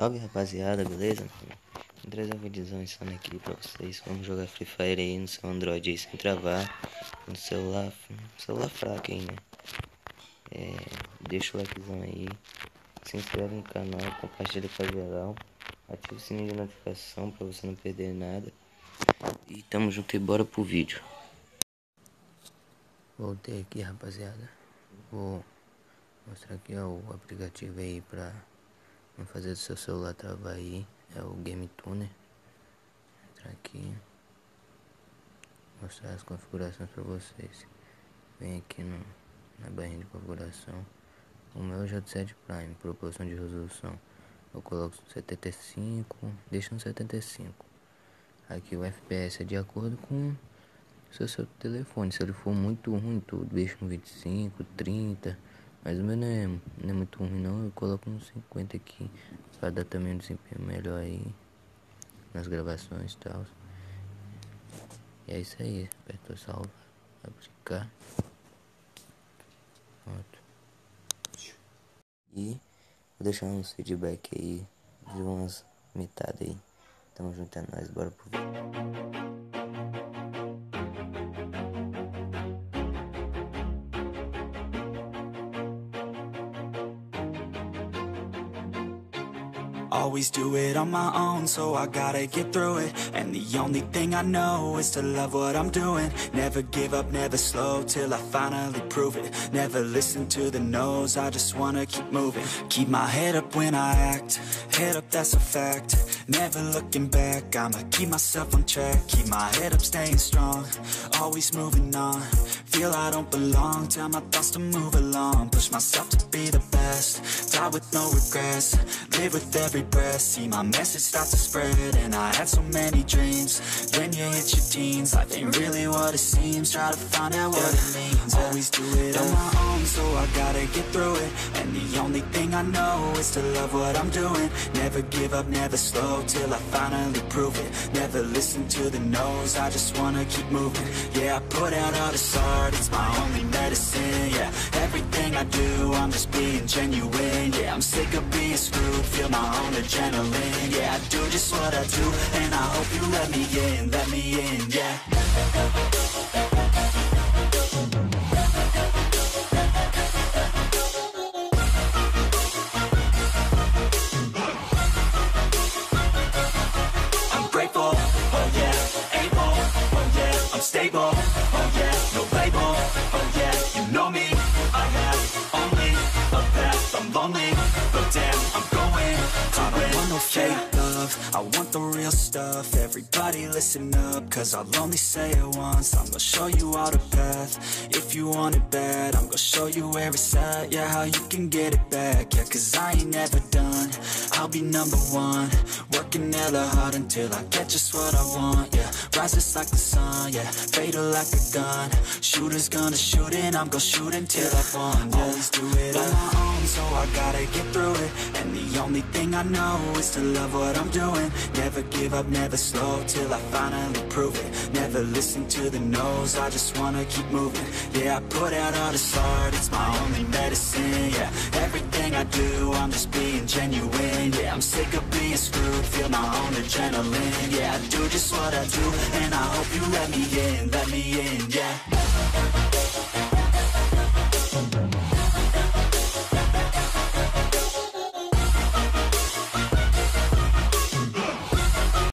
Salve rapaziada, beleza? Vou trazer uma videozão insana aqui pra vocês. Vamos jogar Free Fire aí no seu Android aí sem travar. No celular fraco aí, né? Deixa o likezão aí. Se inscreve no canal, compartilha com a geral. Ativa o sininho de notificação pra você não perder nada. E tamo junto e bora pro vídeo. Voltei aqui, rapaziada. Vou mostrar aqui ó, o aplicativo aí pra não fazer do seu celular travar aí. É o Game Tuner. Entrar aqui, mostrar as configurações pra vocês. Vem aqui na barrinha de configuração. O meu é o J7 Prime, proporção de resolução. Eu coloco 75, deixa no 75. Aqui o FPS é de acordo com o seu telefone. Se ele for muito ruim, tu deixa no 25, 30. Mas o meu não é muito ruim não, eu coloco uns 50 aqui. Pra dar também um desempenho melhor aí nas gravações e tal. E é isso aí, apertou salva, aplicar. Pronto. E vou deixar uns feedback aí de umas metade aí. Tamo junto, é nóis, bora pro vídeo. Always do it on my own, so I gotta get through it. And the only thing I know is to love what I'm doing. Never give up, never slow, till I finally prove it. Never listen to the no's, I just wanna keep moving. Keep my head up when I act, head up, that's a fact. Never looking back, I'ma keep myself on track. Keep my head up, staying strong, always moving on. Feel I don't belong, tell my thoughts to move along. Push myself to be the best, die with no regrets. Live with every breath, see my message start to spread. And I had so many dreams, when you hit your teens. Life ain't really what it seems, try to find out what it means. Always do it on my own, so I gotta get through it. And the only thing I know is to love what I'm doing. Never give up, never slow, till I finally prove it. Never listen to the no's, I just wanna keep moving. Yeah, I put out all this art, it's my only medicine. Yeah, everything I do, I'm just being genuine. Yeah, I'm sick of being screwed, feel my own adrenaline. Yeah, I do just what I do, and I hope you let me in, yeah. Stable, oh yeah, no label, oh yeah, you know me. I have only a path, I'm lonely, but damn, I'm going to win. I don't want no fake love, I want the real stuff. Everybody listen up, cause I'll only say it once. I'm gonna show you all the path, if you want it bad. I'm gonna show you where it's at, yeah, how you can get it back. Yeah, cause I ain't never done, I'll be number one. Working hella hard until I get just what I want, yeah. Rises like the sun, yeah, fatal like a gun. Shooter's gonna shoot and I'm gonna shoot until I've won, yeah. Always do it on my own, so I gotta get through it. And the only thing I know is to love what I'm doing. Never give up, never slow, till I finally prove it. Never listen to the no's, I just wanna keep moving. Yeah, I put out all this art, it's my only medicine. Yeah, everything I do, I'm just being genuine. Yeah, I'm sick of being screwed, feel my own adrenaline. Yeah, I do just what I do, and I hope you let me in, yeah.